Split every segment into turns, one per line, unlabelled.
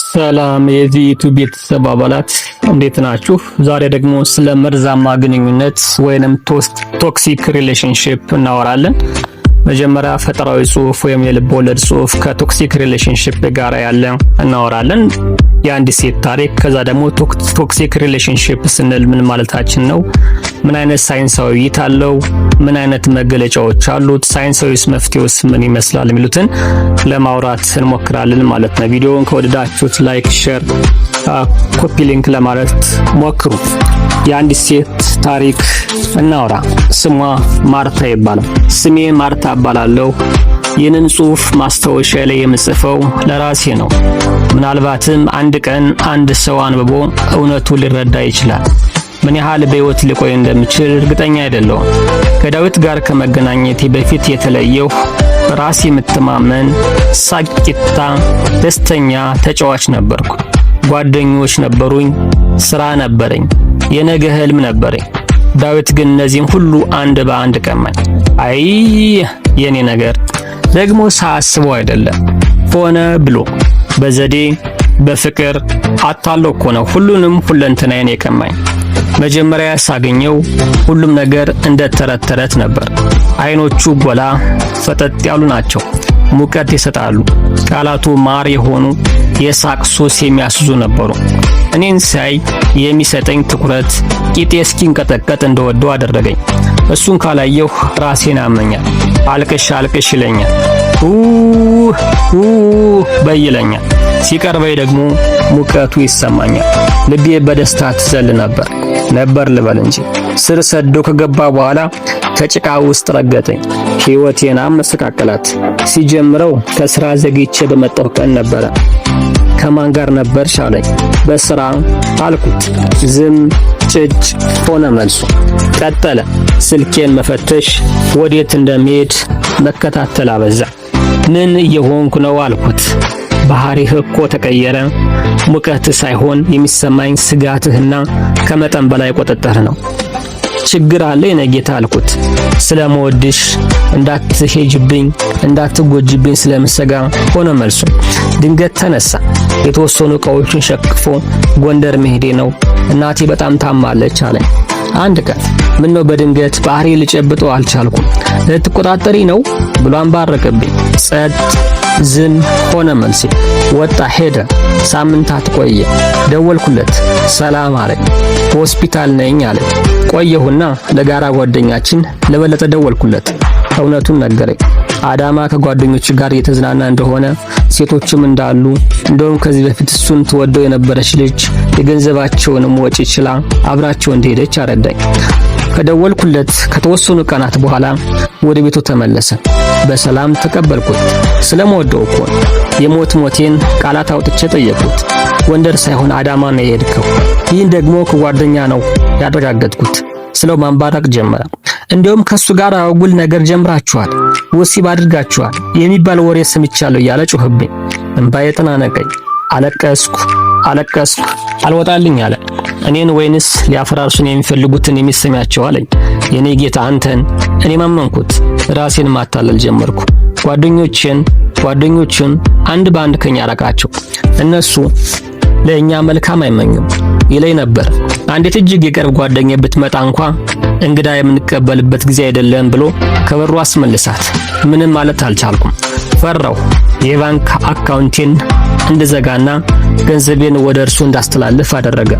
ሰላም የዚህ ዩቲዩብ ቤተሰብ አባላት እንዴት ናችሁ? ዛሬ ደግሞ ስለ መርዛማ ግንኙነት ወይንም ቶክሲክ ሪሌሽንሺፕ እናወራለን። መጀመሪያ ፈጠራዊ ጽሑፍ ወይም የልብ ወለድ ጽሑፍ ከቶክሲክ ሪሌሽንሺፕ ጋር ያለ እናወራለን። የአንድ ሴት ታሪክ። ከዛ ደግሞ ቶክሲክ ሪሌሽንሺፕ ስንል ምን ማለታችን ነው? ምን አይነት ሳይንሳዊ እይታ አለው? ምን አይነት መገለጫዎች አሉት? ሳይንሳዊስ መፍትሄውስ ምን ይመስላል? የሚሉትን ለማውራት እንሞክራለን ማለት ነው። ቪዲዮውን ከወደዳችሁት ላይክ፣ ሼር፣ ኮፒ ሊንክ ለማለት ሞክሩ። የአንድ ሴት ታሪክ እናውራ። ስሟ ማርታ ይባላል። ስሜ ማርታ እባላለሁ። ይህንን ጽሑፍ ማስታወሻ ላይ የምጽፈው ለራሴ ነው። ምናልባትም አንድ ቀን አንድ ሰው አንብቦ እውነቱን ሊረዳ ይችላል። ምን ያህል በሕይወት ሊቆይ እንደምችል እርግጠኛ አይደለሁም። ከዳዊት ጋር ከመገናኘቴ በፊት የተለየው ራስ የምተማመን፣ ሳቂታ፣ ደስተኛ ተጫዋች ነበርኩ። ጓደኞች ነበሩኝ፣ ስራ ነበረኝ፣ የነገ ህልም ነበረኝ። ዳዊት ግን እነዚህም ሁሉ አንድ በአንድ ቀማኝ። አይ የኔ ነገር ደግሞ ሳስበው አይደለም፣ ሆነ ብሎ በዘዴ በፍቅር አታሎ እኮ ነው ሁሉንም ሁለንተናዬን የቀማኝ። መጀመሪያ ሳገኘው ሁሉም ነገር እንደ ተረት ተረት ነበር። አይኖቹ ጎላ ፈጠጥ ያሉ ናቸው፣ ሙቀት ይሰጣሉ። ቃላቱ ማር የሆኑ የሳቅ ሱስ የሚያስዙ ነበሩ። እኔን ሳይ የሚሰጠኝ ትኩረት ቂጤ እስኪንቀጠቀጥ እንደወደው አደረገኝ። እሱን ካላየሁ ራሴን አመኛል። አልቅሽ አልቅሽ ይለኛል፣ በይለኛል። ሲቀርበኝ ደግሞ ሙቀቱ ይሰማኛል። ልቤ በደስታ ትዘል ነበር ልበል እንጂ። ስር ሰዶ ከገባ በኋላ ከጭቃ ውስጥ ረገጠኝ። ሕይወቴን አመሰቃቀላት። ሲጀምረው ከስራ ዘግይቼ በመጣሁ ቀን ነበረ። ከማን ጋር ነበር ሻለኝ። በስራ አልኩት። ዝም ጭጭ ሆነ መልሱ። ቀጠለ። ስልኬን መፈተሽ፣ ወዴት እንደሚሄድ መከታተል አበዛ። ምን እየሆንኩ ነው አልኩት። ባህሪህ እኮ ተቀየረ። ሙቀት ሳይሆን የሚሰማኝ ስጋትህና ከመጠን በላይ ቁጥጥር ነው። ችግር አለ የኔ ጌታ አልኩት። ስለምወድሽ፣ እንዳትሄጅብኝ፣ እንዳትጎጅብኝ ስለምሰጋ ሆነ መልሱ። ድንገት ተነሳ። የተወሰኑ ዕቃዎችን ሸክፎ ጎንደር መሄዴ ነው፣ እናቴ በጣም ታማለች አለኝ። አንድ ቀን ምን ነው በድንገት ባህሪ ልጨብጠው አልቻልኩም። ልትቆጣጠሪ ነው ብሎ አንባረቀብኝ። ጸጥ ዝም ሆነ መልሴ። ወጣ ሄደ። ሳምንታት ቆየ። ደወልኩለት። ሰላም አለኝ። ሆስፒታል ነኝ አለኝ። ቆየሁና ለጋራ ጓደኛችን ለበለጠ ደወልኩለት። እውነቱን ነገረኝ። አዳማ ከጓደኞቹ ጋር የተዝናና እንደሆነ፣ ሴቶችም እንዳሉ፣ እንደውም ከዚህ በፊት እሱን ትወደው የነበረች ልጅ የገንዘባቸውንም ወጪ ችላ አብራቸው እንደሄደች አረዳኝ። ከደወልኩለት ከተወሰኑ ቀናት በኋላ ወደ ቤቱ ተመለሰ። በሰላም ተቀበልኩት። ስለምወደው እኮ ሞቴን ቃላት አውጥቼ ጠየቅኩት። ጎንደር ሳይሆን አዳማ ነው የሄድከው? ይህን ደግሞ ከጓደኛ ነው ያረጋገጥኩት። ስለው ማንባረቅ ጀመረ። እንዲያውም ከሱ ጋር አጉል ነገር ጀምራችኋል፣ ወሲብ አድርጋችኋል የሚባል ወሬ ሰምቻለሁ እያለ ጮህብኝ። እንባዬ ተናነቀኝ። አለቀስኩ። አልወጣልኝ አለ። እኔን ወይንስ ሊያፈራርሱን የሚፈልጉትን የሚሰማቸው አለኝ። የኔ ጌታ አንተን። እኔ ማመንኩት። ራሴን ማታለል ጀመርኩ። ጓደኞችን አንድ በአንድ ከኛ አራቃቸው። እነሱ ለእኛ መልካም አይመኙም ይለኝ ነበር። አንዲት እጅግ የቅርብ ጓደኛዬ ብትመጣ እንኳ እንግዳ የምንቀበልበት ጊዜ አይደለም ብሎ ከበሩ አስመልሳት። ምንም ማለት አልቻልኩም። ፈራው። የባንክ አካውንቴን እንደዘጋና ገንዘቤን ወደ እርሱ እንዳስተላልፍ አደረገ።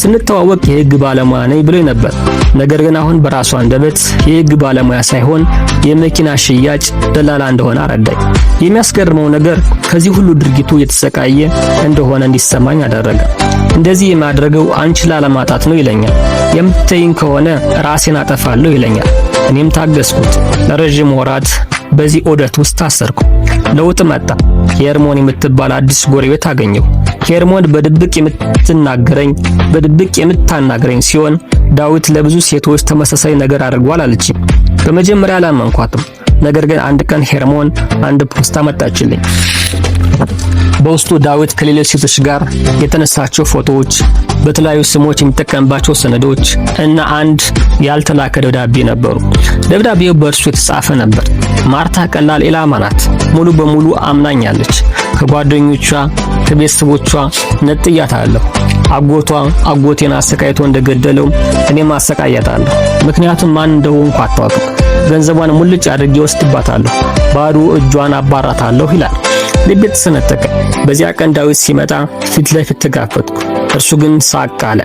ስንተዋወቅ የሕግ ባለሙያ ነኝ ብሎኝ ነበር። ነገር ግን አሁን በራሱ አንደበት የሕግ ባለሙያ ሳይሆን የመኪና ሽያጭ ደላላ እንደሆነ አረዳኝ። የሚያስገርመው ነገር ከዚህ ሁሉ ድርጊቱ የተሰቃየ እንደሆነ እንዲሰማኝ አደረገ። እንደዚህ የማድረገው አንቺ ላለማጣት ነው ይለኛል። የምትተይኝ ከሆነ ራሴን አጠፋለሁ ይለኛል። እኔም ታገስኩት። ለረጅም ወራት በዚህ ዑደት ውስጥ ታሰርኩ። ለውጥ መጣ። ሄርሞን የምትባል አዲስ ጎረቤት አገኘሁ። ሄርሞን በድብቅ የምታናግረኝ ሲሆን ዳዊት ለብዙ ሴቶች ተመሳሳይ ነገር አድርጓል አለችኝ። በመጀመሪያ አላመንኳትም። ነገር ግን አንድ ቀን ሄርሞን አንድ ፖስታ መጣችልኝ። በውስጡ ዳዊት ከሌሎች ሴቶች ጋር የተነሳቸው ፎቶዎች፣ በተለያዩ ስሞች የሚጠቀምባቸው ሰነዶች እና አንድ ያልተላከ ደብዳቤ ነበሩ። ደብዳቤው በእርሱ የተጻፈ ነበር። ማርታ ቀላል ኢላማ ናት። ሙሉ በሙሉ አምናኛለች። ከጓደኞቿ ከቤተሰቦቿ ነጥያታለሁ። አጎቴን አሰቃይቶ እንደገደለው እኔም አሰቃያታለሁ። ምክንያቱም ማን እንደሆንኩ አታውቅም። ገንዘቧን ሙልጭ አድርጌ ወስድባታለሁ። ባዶ እጇን አባራታለሁ ይላል። ልቤ ተሰነጠቀ። በዚያ ቀን ዳዊት ሲመጣ ፊት ለፊት ተጋፈጥኩ። እርሱ ግን ሳቅ አለ።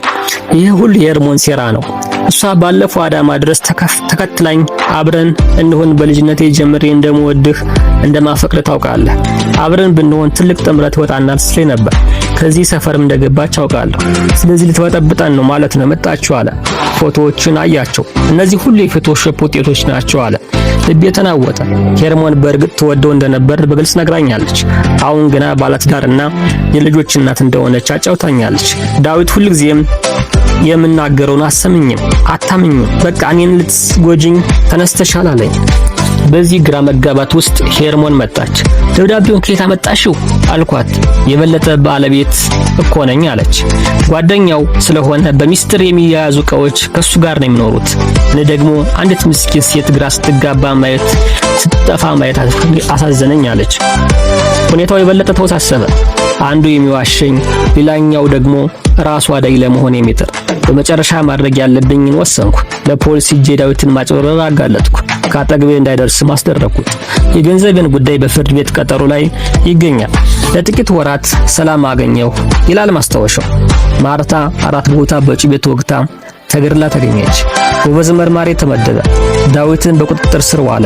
ይህ ሁሉ የሄርሞን ሴራ ነው። እሷ ባለፈው አዳማ ድረስ ተከትላኝ አብረን እንሆን በልጅነቴ ጀምሬ እንደምወድህ እንደማፈቅር ታውቃለህ። አብረን ብንሆን ትልቅ ጥምረት ወጣናል ስለኝ ነበር። ከዚህ ሰፈርም እንደገባች አውቃለሁ። ስለዚህ ልትበጠብጠን ነው ማለት ነው መጣችሁ አለ። ፎቶዎችን አያቸው። እነዚህ ሁሉ የፎቶሾፕ ውጤቶች ናቸው አለ። ልቤ ተናወጠ። ሄርሞን በእርግጥ ትወደው እንደነበር በግልጽ ነግራኛለች። አሁን ገና ባለትዳርና የልጆች እናት እንደሆነች አጫውታኛለች። ዳዊት ሁልጊዜም የምናገረውን አታምኝም። በቃ እኔን ልትጎጂኝ ተነስተሻል አለኝ። በዚህ ግራ መጋባት ውስጥ ሄርሞን መጣች። ደብዳቤውን ከየት አመጣሽው አልኳት። የበለጠ ባለቤት እኮ ነኝ አለች። ጓደኛው ስለሆነ በሚስጥር የሚያያዙ ዕቃዎች ከሱ ጋር ነው የሚኖሩት። እኔ ደግሞ አንዲት ምስኪን ሴት ግራ ስትጋባ ማየት ስትጠፋ ማየት አሳዘነኝ አለች። ሁኔታው የበለጠ ተወሳሰበ። አንዱ የሚዋሸኝ፣ ሌላኛው ደግሞ ራሱ አዳይ ለመሆን የሚጥር። በመጨረሻ ማድረግ ያለብኝን ወሰንኩ። ለፖሊስ ሄጄ ዳዊትን ማጭበርበር አጋለጥኩ። ከአጠገቤ እንዳይደርስ ማስደረኩት። የገንዘብን ጉዳይ በፍርድ ቤት ቀጠሮ ላይ ይገኛል። ለጥቂት ወራት ሰላም አገኘሁ ይላል ማስታወሻው። ማርታ 4 ቦታ በጩቤ ተወግታ ተገድላ ተገኘች። ጎበዝ መርማሪ ተመደበ። ዳዊትን በቁጥጥር ስር ዋለ።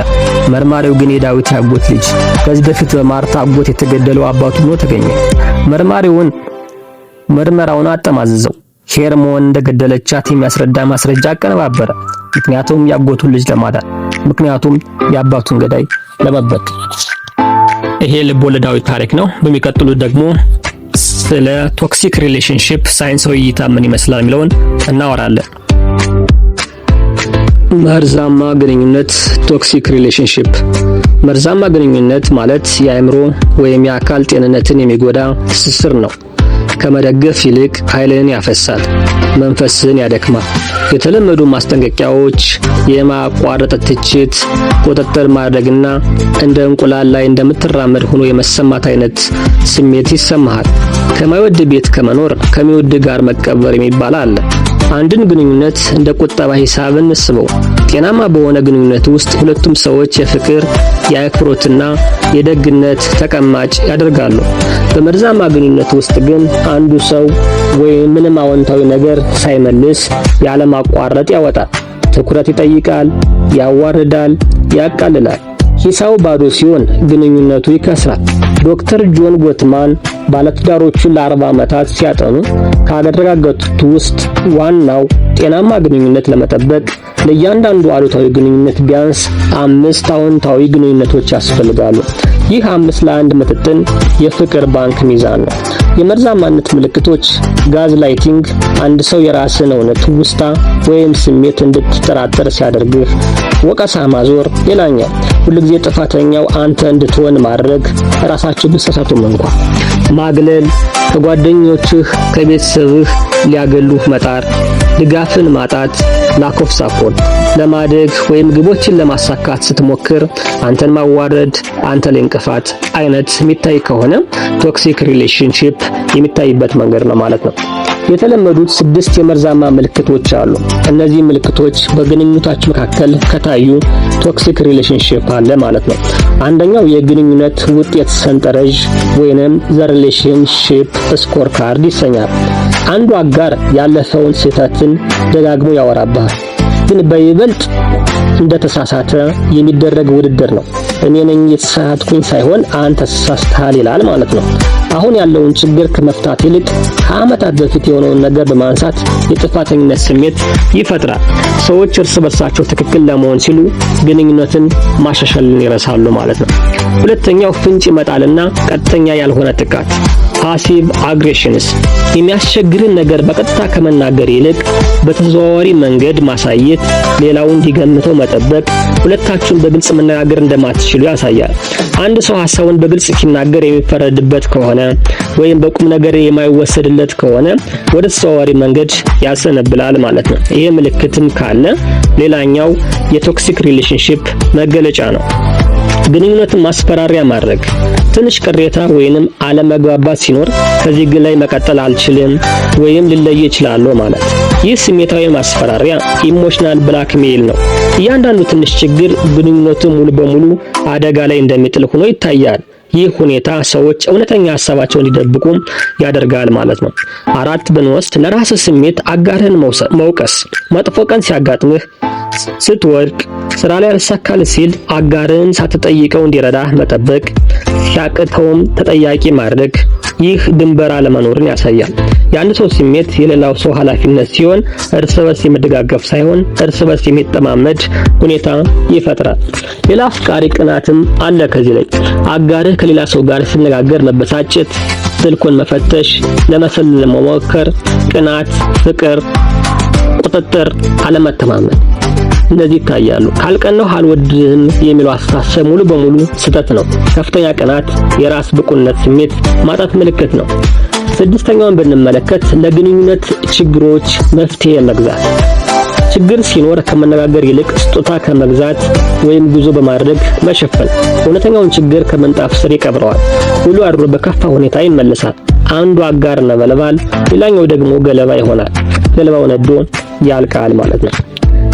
መርማሪው ግን የዳዊት ያጎት ልጅ ከዚህ በፊት በማርታ አጎት የተገደለው አባቱ ሆኖ ተገኘ። ምርመራውን አጠማዘዘው። ሄርሞን እንደገደለቻት የሚያስረዳ ማስረጃ አቀነባበረ። ምክንያቱም ያጎቱን ልጅ ለማዳን፣ ምክንያቱም የአባቱን ገዳይ ለመበቀል። ይሄ ልቦለዳዊ ታሪክ ነው። በሚቀጥሉት ደግሞ ስለ ቶክሲክ ሪሌሽንሺፕ ሳይንሳዊ እይታ ምን ይመስላል የሚለውን እናወራለን። መርዛማ ግንኙነት ቶክሲክ ሪሌሽንሺፕ። መርዛማ ግንኙነት ማለት የአእምሮ ወይም የአካል ጤንነትን የሚጎዳ ትስስር ነው። ከመደገፍ ይልቅ ኃይልን ያፈሳል፣ መንፈስን ያደክማል። የተለመዱ ማስጠንቀቂያዎች የማቋረጥ ትችት፣ ቁጥጥር ማድረግና እንደ እንቁላል ላይ እንደምትራመድ ሆኖ የመሰማት አይነት ስሜት ይሰማሃል። ከማይወድ ቤት ከመኖር ከሚወድ ጋር መቀበር የሚባል አለ። አንድን ግንኙነት እንደ ቁጠባ ሂሳብ እንስበው። ጤናማ በሆነ ግንኙነት ውስጥ ሁለቱም ሰዎች የፍቅር፣ የአክብሮትና የደግነት ተቀማጭ ያደርጋሉ። በመርዛማ ግንኙነት ውስጥ ግን አንዱ ሰው ወይም ምንም አዎንታዊ ነገር ሳይመልስ ያለማቋረጥ ያወጣል። ትኩረት ይጠይቃል፣ ያዋርዳል፣ ያቃልላል። ሂሳቡ ባዶ ሲሆን ግንኙነቱ ይከስራል። ዶክተር ጆን ጎትማን ባለትዳሮችን ለ40 ዓመታት ሲያጠኑ ካረጋገጡት ውስጥ ዋናው ጤናማ ግንኙነት ለመጠበቅ ለእያንዳንዱ አሉታዊ ግንኙነት ቢያንስ 5 አዎንታዊ ግንኙነቶች ያስፈልጋሉ። ይህ 5 ለ1 ምጥጥን የፍቅር ባንክ ሚዛን ነው። የመርዛማነት ምልክቶች ጋዝላይቲንግ፣ አንድ ሰው የራስን እውነት ውስጣ ወይም ስሜት እንድትጠራጠር ሲያደርግህ። ወቀሳ ማዞር ሌላኛው፣ ሁልጊዜ ጥፋተኛው አንተ እንድትሆን ማድረግ ራሳቸው ቢሳሳቱም እንኳን። ማግለል፣ ከጓደኞችህ ከቤተሰብህ ሊያገሉህ መጣር። ድጋፍን ማጣት፣ ላክ ኦፍ ሳፖርት። ለማደግ ወይም ግቦችን ለማሳካት ስትሞክር አንተን ማዋረድ፣ አንተ ላይ እንቅፋት አይነት የሚታይ ከሆነ ቶክሲክ ሪሌሽንሺፕ የሚታይበት መንገድ ነው ማለት ነው። የተለመዱት 6 የመርዛማ ምልክቶች አሉ። እነዚህ ምልክቶች በግንኙነታችሁ መካከል ከታዩ ቶክሲክ ሪሌሽንሺፕ አለ ማለት ነው። አንደኛው የግንኙነት ውጤት ሰንጠረዥ ወይንም ዘ ሪሌሽንሺፕ ስኮር ካርድ ይሰኛል። አንዱ አጋር ያለፈውን ስህተትን ደጋግሞ ያወራብሃል፣ ግን በይበልጥ እንደተሳሳተ የሚደረግ ውድድር ነው። እኔ ነኝ የተሳሳትኩኝ ሳይሆን አንተ ተሳስተሃል ይላል ማለት ነው። አሁን ያለውን ችግር ከመፍታት ይልቅ ከዓመታት በፊት የሆነውን ነገር በማንሳት የጥፋተኝነት ስሜት ይፈጥራል። ሰዎች እርስ በርሳቸው ትክክል ለመሆን ሲሉ ግንኙነትን ማሻሻልን ይረሳሉ ማለት ነው። ሁለተኛው ፍንጭ ይመጣልና ቀጥተኛ ያልሆነ ጥቃት። ፓሲቭ አግሬሽንስ የሚያስቸግርን ነገር በቀጥታ ከመናገር ይልቅ በተዘዋዋሪ መንገድ ማሳየት፣ ሌላውን እንዲገምተው መጠበቅ፣ ሁለታችሁን በግልጽ መነጋገር እንደማትችሉ ያሳያል። አንድ ሰው ሐሳቡን በግልጽ ሲናገር የሚፈረድበት ከሆነ ወይም በቁም ነገር የማይወሰድለት ከሆነ ወደ ተዘዋዋሪ መንገድ ያሰነብላል ማለት ነው። ይሄ ምልክትም ካለ ሌላኛው የቶክሲክ ሪሌሽንሺፕ መገለጫ ነው። ግንኙነትን ማስፈራሪያ ማድረግ፣ ትንሽ ቅሬታ ወይንም አለመግባባት ሲኖር ከዚህ ግን ላይ መቀጠል አልችልም ወይም ልለይ እችላለሁ ማለት። ይህ ስሜታዊ ማስፈራሪያ ኢሞሽናል ብላክሜል ነው። እያንዳንዱ ትንሽ ችግር ግንኙነቱን ሙሉ በሙሉ አደጋ ላይ እንደሚጥል ሆኖ ይታያል። ይህ ሁኔታ ሰዎች እውነተኛ ሐሳባቸውን እንዲደብቁ ያደርጋል ማለት ነው። 4 ብንወስድ ለራስ ስሜት አጋርህን መውቀስ፣ መጥፎ ቀን ሲያጋጥምህ፣ ስትወድቅ፣ ስራ ላይ አልሳካል ሲል አጋርህን ሳትጠይቀው እንዲረዳህ መጠበቅ፣ ሲያቅተውም ተጠያቂ ማድረግ፣ ይህ ድንበር አለመኖርን ያሳያል። የአንድ ሰው ስሜት የሌላው ሰው ኃላፊነት ሲሆን እርስ በርስ የሚደጋገፍ ሳይሆን እርስ በርስ የሚጠማመድ ሁኔታ ይፈጥራል። ሌላ አፍቃሪ ቅናትም አለ። ከዚህ ላይ አጋርህ ከሌላ ሰው ጋር ሲነጋገር መበሳጨት፣ ስልኩን መፈተሽ፣ ለመሰለል መሞከር፣ ቅናት፣ ፍቅር፣ ቁጥጥር፣ አለመተማመን እነዚህ ይታያሉ። ካልቀናው አልወድህም የሚለው አስተሳሰብ ሙሉ በሙሉ ስህተት ነው። ከፍተኛ ቅናት የራስ ብቁነት ስሜት ማጣት ምልክት ነው። 6ኛውን ብንመለከት ለግንኙነት ችግሮች መፍትሄ መግዛት። ችግር ሲኖር ከመነጋገር ይልቅ ስጦታ ከመግዛት ወይም ጉዞ በማድረግ መሸፈን እውነተኛውን ችግር ከምንጣፍ ስር ይቀብረዋል። ውሎ አድሮ በከፋ ሁኔታ ይመለሳል። አንዱ አጋር ነበልባል፣ ሌላኛው ደግሞ ገለባ ይሆናል። ገለባው ነዶ ያልቃል ማለት ነው።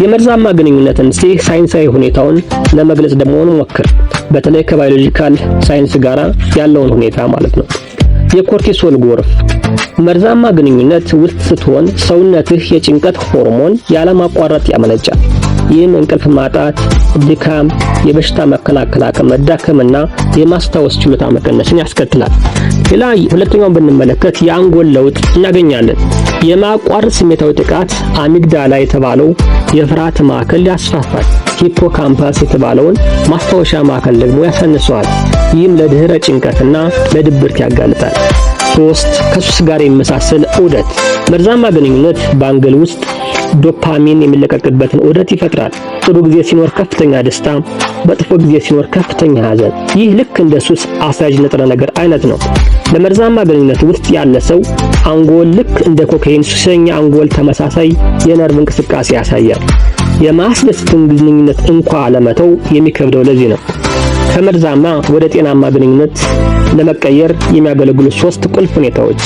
የመርዛማ ግንኙነትን ሳይንሳዊ ሁኔታውን ለመግለጽ ደግሞ ሞክር። በተለይ ከባዮሎጂካል ሳይንስ ጋር ያለውን ሁኔታ ማለት ነው። የኮርቲሶል ጎርፍ መርዛማ ግንኙነት ውስጥ ስትሆን ሰውነትህ የጭንቀት ሆርሞን ያለማቋረጥ ያመነጫል። ይህም እንቅልፍ ማጣት፣ ድካም፣ የበሽታ መከላከል አቅም መዳከምና የማስታወስ ችሎታ መቀነስን ያስከትላል። ሁለተኛውን ብንመለከት የአንጎል ለውጥ እናገኛለን። የማቋረጥ ስሜታዊ ጥቃት አሚግዳላ የተባለው የፍርሃት ማዕከል ያስፋፋል። ሂፖካምፓስ የተባለውን ማስታወሻ ማዕከል ደግሞ ያሳንሰዋል። ይህም ለድህረ ጭንቀትና ለድብርት ያጋልጣል። 3 ከሱስ ጋር የሚመሳሰል ዑደት መርዛማ ግንኙነት በአንጎል ውስጥ ዶፓሚን የሚለቀቅበትን ዑደት ይፈጥራል። ጥሩ ጊዜ ሲኖር ከፍተኛ ደስታ፣ መጥፎ ጊዜ ሲኖር ከፍተኛ ሐዘን። ይህ ልክ እንደ ሱስ አስያዥ ንጥረ ነገር አይነት ነው። በመርዛማ ግንኙነት ውስጥ ያለ ሰው አንጎል ልክ እንደ ኮካይን ሱሰኛ አንጎል ተመሳሳይ የነርቭ እንቅስቃሴ ያሳያል። የማስደስትን ግንኙነት እንኳ ለመተው የሚከብደው ለዚህ ነው። ከመርዛማ ወደ ጤናማ ግንኙነት ለመቀየር የሚያገለግሉ 3 ቁልፍ ሁኔታዎች።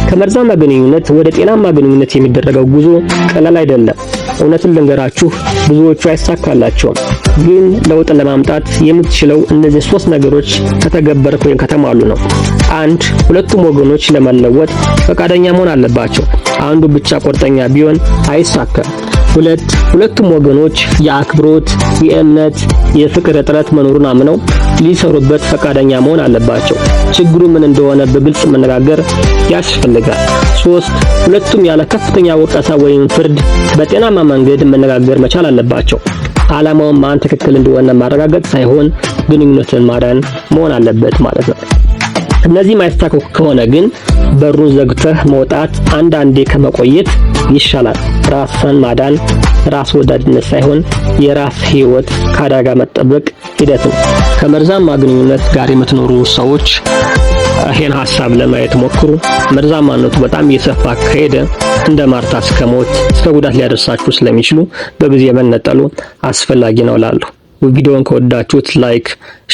ከመርዛማ ግንኙነት ወደ ጤናማ ግንኙነት የሚደረገው ጉዞ ቀላል አይደለም። እውነቱን ልንገራችሁ፣ ብዙዎቹ አይሳካላቸውም። ግን ለውጥ ለማምጣት የምትችለው እነዚህ 3 ነገሮች ከተገበርክ ወይም ከተሟሉ ነው። 1. ሁለቱም ወገኖች ለመለወጥ ፈቃደኛ መሆን አለባቸው። አንዱ ብቻ ቁርጠኛ ቢሆን አይሳካም። 2. ሁለቱም ወገኖች የአክብሮት፣ የእምነት፣ የፍቅር እጥረት መኖሩን አምነው ሊሰሩበት ፈቃደኛ መሆን አለባቸው። ችግሩ ምን እንደሆነ በግልጽ መነጋገር ያስፈልጋል። 3. ሁለቱም ያለ ከፍተኛ ወቀሳ ወይም ፍርድ በጤናማ መንገድ መነጋገር መቻል አለባቸው። ዓላማው ማን ትክክል እንደሆነ ማረጋገጥ ሳይሆን ግንኙነትን ማዳን መሆን አለበት ማለት ነው። እነዚህ ማይስተካከሉ ከሆነ ግን በሩን ዘግተህ መውጣት አንዳንዴ ከመቆየት ይሻላል። ራስን ማዳን ራስ ወዳድነት ሳይሆን የራስ ሕይወት ከአደጋ መጠበቅ ሂደት ነው። ከመርዛማ ግንኙነት ጋር የምትኖሩ ሰዎች ይሄን ሐሳብ ለማየት ሞክሩ። መርዛማነቱ በጣም እየሰፋ ከሄደ እንደ ማርታ እስከ ሞት እስከ ጉዳት ሊያደርሳችሁ ስለሚችሉ በጊዜ መነጠሉ አስፈላጊ ነው እላለሁ። ቪዲዮውን ከወዳችሁት ላይክ፣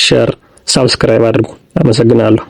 ሼር፣ ሰብስክራይብ አድርጉ። አመሰግናለሁ።